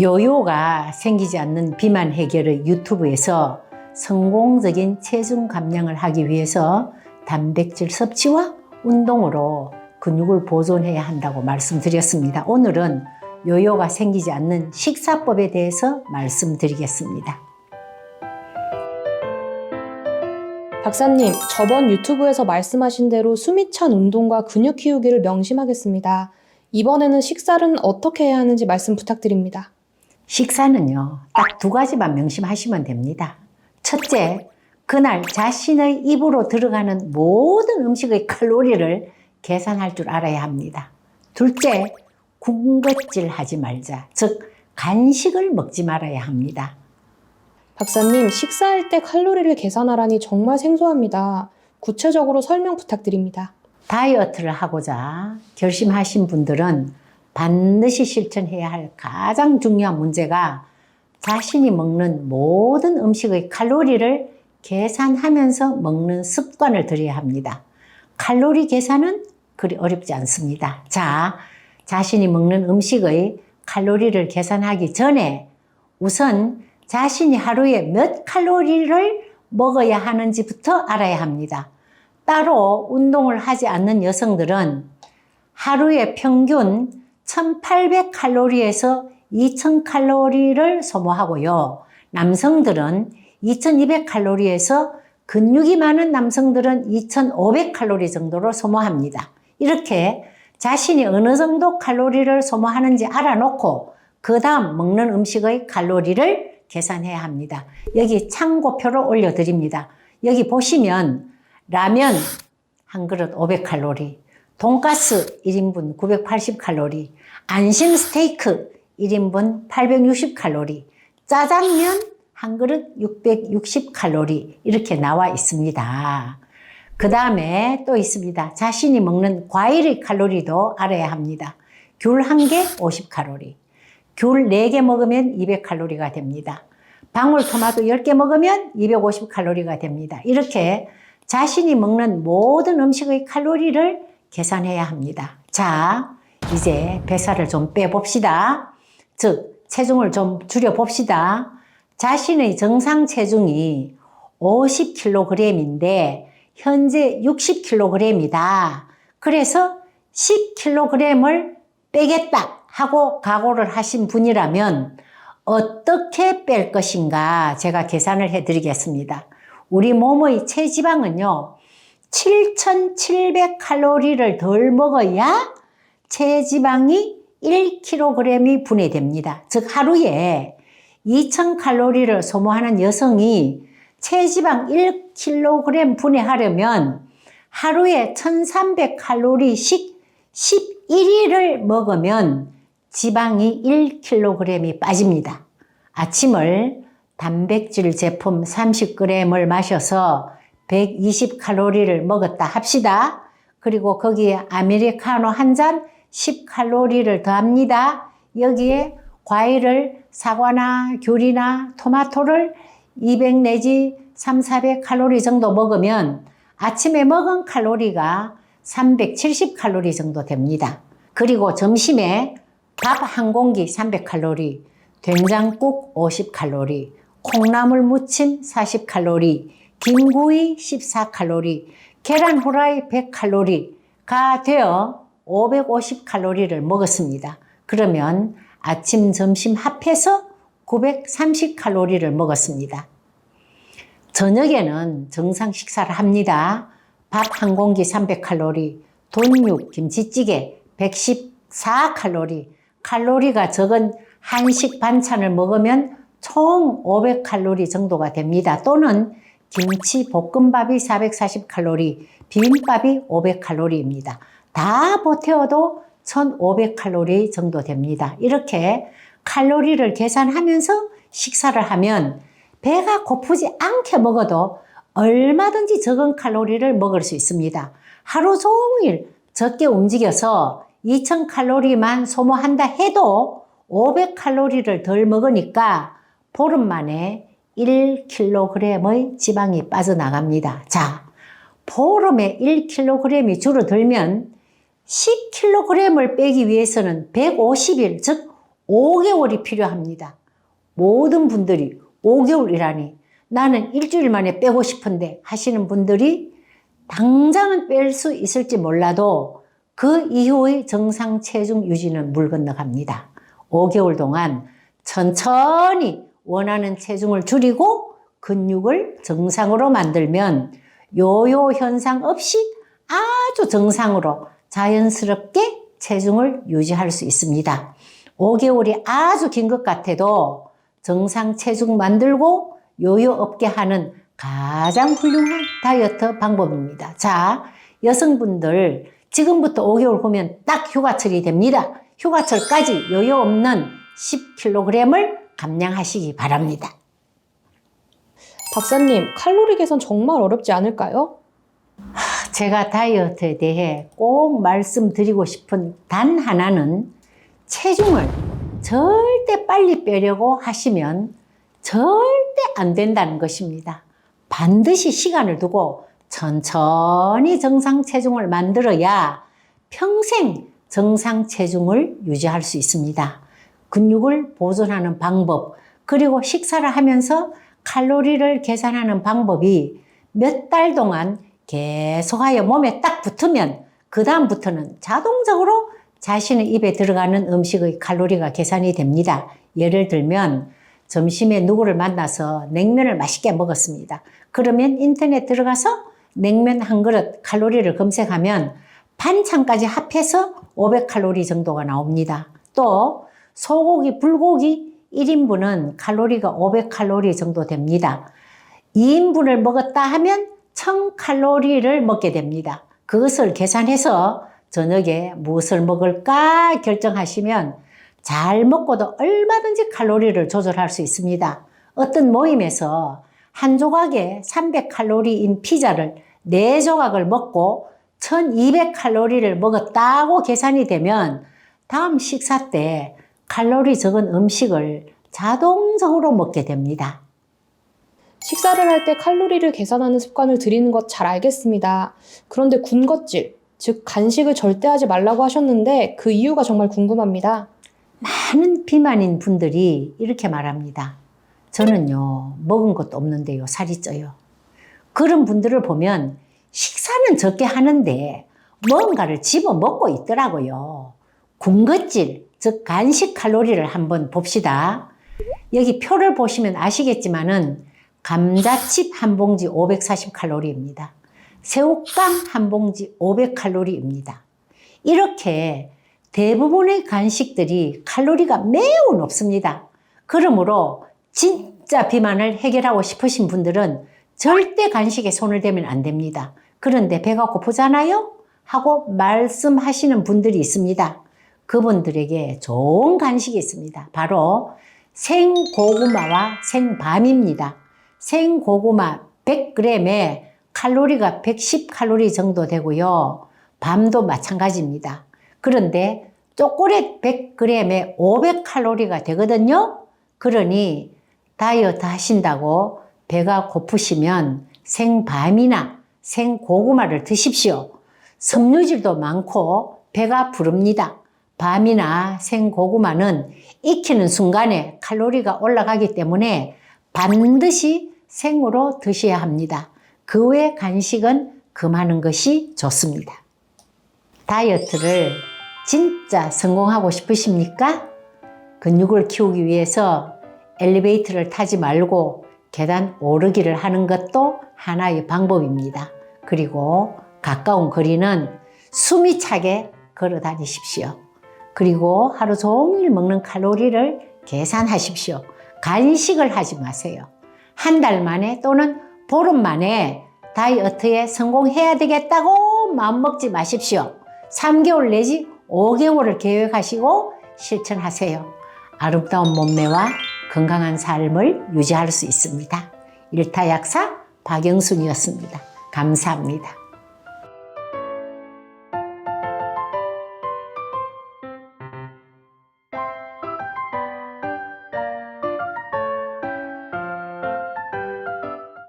요요가 생기지 않는 비만 해결의 유튜브에서 성공적인 체중 감량을 하기 위해서 단백질 섭취와 운동으로 근육을 보존해야 한다고 말씀드렸습니다. 오늘은 요요가 생기지 않는 식사법에 대해서 말씀드리겠습니다. 박사님, 저번 유튜브에서 말씀하신 대로 숨이 찬 운동과 근육 키우기를 명심하겠습니다. 이번에는 식사는 어떻게 해야 하는지 말씀 부탁드립니다. 식사는요, 딱 두 가지만 명심하시면 됩니다. 첫째, 그날 자신의 입으로 들어가는 모든 음식의 칼로리를 계산할 줄 알아야 합니다. 둘째, 군것질 하지 말자. 즉, 간식을 먹지 말아야 합니다. 박사님, 식사할 때 칼로리를 계산하라니 정말 생소합니다. 구체적으로 설명 부탁드립니다. 다이어트를 하고자 결심하신 분들은 반드시 실천해야 할 가장 중요한 문제가 자신이 먹는 모든 음식의 칼로리를 계산하면서 먹는 습관을 들여야 합니다. 칼로리 계산은 그리 어렵지 않습니다. 자, 자신이 먹는 음식의 칼로리를 계산하기 전에 우선 자신이 하루에 몇 칼로리를 먹어야 하는지부터 알아야 합니다. 따로 운동을 하지 않는 여성들은 하루에 평균 1800칼로리에서 2000칼로리를 소모하고요. 남성들은 2200칼로리에서 근육이 많은 남성들은 2500칼로리 정도로 소모합니다. 이렇게 자신이 어느 정도 칼로리를 소모하는지 알아놓고 그 다음 먹는 음식의 칼로리를 계산해야 합니다. 여기 참고표를 올려드립니다. 여기 보시면 라면 한 그릇 500칼로리, 돈가스 1인분 980칼로리, 안심 스테이크 1인분 860칼로리, 짜장면 한 그릇 660칼로리 이렇게 나와 있습니다. 그 다음에 또 있습니다. 자신이 먹는 과일의 칼로리도 알아야 합니다. 귤 한 개 50칼로리, 귤 4개 먹으면 200칼로리가 됩니다. 방울토마토 10개 먹으면 250칼로리가 됩니다. 이렇게 자신이 먹는 모든 음식의 칼로리를 계산해야 합니다. 자, 이제 뱃살을 좀 빼봅시다. 즉, 체중을 좀 줄여봅시다. 자신의 정상 체중이 50kg인데 현재 60kg이다. 그래서 10kg을 빼겠다 하고 각오를 하신 분이라면 어떻게 뺄 것인가 제가 계산을 해드리겠습니다. 우리 몸의 체지방은요, 7700칼로리를 덜 먹어야 체지방이 1kg이 분해됩니다. 즉 하루에 2000칼로리를 소모하는 여성이 체지방 1kg 분해하려면 하루에 1300칼로리씩 11일을 먹으면 지방이 1kg이 빠집니다. 아침을 단백질 제품 30g을 마셔서 120칼로리를 먹었다 합시다. 그리고 거기에 아메리카노 한 잔 10칼로리를 더합니다. 여기에 과일을 사과나 귤이나 토마토를 200 내지 300~400칼로리 정도 먹으면 아침에 먹은 칼로리가 370칼로리 정도 됩니다. 그리고 점심에 밥 한 공기 300칼로리, 된장국 50칼로리, 콩나물 무침 40칼로리, 김구이 14칼로리, 계란 후라이 100칼로리가 되어 550칼로리를 먹었습니다. 그러면 아침, 점심 합해서 930칼로리를 먹었습니다. 저녁에는 정상 식사를 합니다. 밥 한 공기 300칼로리, 돈육, 김치찌개 114칼로리, 칼로리가 적은 한식 반찬을 먹으면 총 500칼로리 정도가 됩니다. 또는 김치 볶음밥이 440칼로리, 비빔밥이 500칼로리입니다. 다 보태어도 1500칼로리 정도 됩니다. 이렇게 칼로리를 계산하면서 식사를 하면 배가 고프지 않게 먹어도 얼마든지 적은 칼로리를 먹을 수 있습니다. 하루 종일 적게 움직여서 2000칼로리만 소모한다 해도 500칼로리를 덜 먹으니까 보름 만에 1kg의 지방이 빠져나갑니다. 자, 보름에 1kg이 줄어들면 10kg을 빼기 위해서는 150일, 즉 5개월이 필요합니다. 모든 분들이 5개월이라니 나는 일주일 만에 빼고 싶은데 하시는 분들이 당장은 뺄 수 있을지 몰라도 그 이후의 정상 체중 유지는 물 건너갑니다. 5개월 동안 천천히 원하는 체중을 줄이고 근육을 정상으로 만들면 요요 현상 없이 아주 정상으로 자연스럽게 체중을 유지할 수 있습니다. 5개월이 아주 긴 것 같아도 정상 체중 만들고 요요 없게 하는 가장 훌륭한 다이어트 방법입니다. 자, 여성분들 지금부터 5개월 후면 딱 휴가철이 됩니다. 휴가철까지 요요 없는 10kg을 감량하시기 바랍니다. 박사님, 칼로리 개선 정말 어렵지 않을까요? 제가 다이어트에 대해 꼭 말씀드리고 싶은 단 하나는 체중을 절대 빨리 빼려고 하시면 절대 안 된다는 것입니다. 반드시 시간을 두고 천천히 정상 체중을 만들어야 평생 정상 체중을 유지할 수 있습니다. 근육을 보존하는 방법, 그리고 식사를 하면서 칼로리를 계산하는 방법이 몇 달 동안 계속하여 몸에 딱 붙으면 그 다음부터는 자동적으로 자신의 입에 들어가는 음식의 칼로리가 계산이 됩니다. 예를 들면 점심에 누구를 만나서 냉면을 맛있게 먹었습니다. 그러면 인터넷 들어가서 냉면 한 그릇 칼로리를 검색하면 반찬까지 합해서 500칼로리 정도가 나옵니다. 또 소고기, 불고기 1인분은 칼로리가 500칼로리 정도 됩니다. 2인분을 먹었다 하면 1000칼로리를 먹게 됩니다. 그것을 계산해서 저녁에 무엇을 먹을까 결정하시면 잘 먹고도 얼마든지 칼로리를 조절할 수 있습니다. 어떤 모임에서 한 조각에 300칼로리인 피자를 4조각을 먹고 1200칼로리를 먹었다고 계산이 되면 다음 식사 때 칼로리 적은 음식을 자동적으로 먹게 됩니다. 식사를 할 때 칼로리를 계산하는 습관을 들이는 것 잘 알겠습니다. 그런데 군것질, 즉 간식을 절대 하지 말라고 하셨는데 그 이유가 정말 궁금합니다. 많은 비만인 분들이 이렇게 말합니다. 저는요, 먹은 것도 없는데요, 살이 쪄요. 그런 분들을 보면 식사는 적게 하는데 뭔가를 집어 먹고 있더라고요. 군것질, 즉 간식 칼로리를 한번 봅시다. 여기 표를 보시면 아시겠지만은 감자칩 한 봉지 540칼로리입니다. 새우깡 한 봉지 500칼로리입니다. 이렇게 대부분의 간식들이 칼로리가 매우 높습니다. 그러므로 진짜 비만을 해결하고 싶으신 분들은 절대 간식에 손을 대면 안 됩니다. 그런데 배가 고프잖아요? 하고 말씀하시는 분들이 있습니다. 그분들에게 좋은 간식이 있습니다. 바로 생고구마와 생밤입니다. 생고구마 100g에 칼로리가 110칼로리 정도 되고요. 밤도 마찬가지입니다. 그런데 초콜릿 100g에 500칼로리가 되거든요. 그러니 다이어트 하신다고 배가 고프시면 생밤이나 생고구마를 드십시오. 섬유질도 많고 배가 부릅니다. 밤이나 생고구마는 익히는 순간에 칼로리가 올라가기 때문에 반드시 생으로 드셔야 합니다. 그 외 간식은 금하는 것이 좋습니다. 다이어트를 진짜 성공하고 싶으십니까? 근육을 키우기 위해서 엘리베이터를 타지 말고 계단 오르기를 하는 것도 하나의 방법입니다. 그리고 가까운 거리는 숨이 차게 걸어 다니십시오. 그리고 하루 종일 먹는 칼로리를 계산하십시오. 간식을 하지 마세요. 한 달 만에 또는 보름 만에 다이어트에 성공해야 되겠다고 마음먹지 마십시오. 3개월 내지 5개월을 계획하시고 실천하세요. 아름다운 몸매와 건강한 삶을 유지할 수 있습니다. 일타약사 박영순이었습니다. 감사합니다.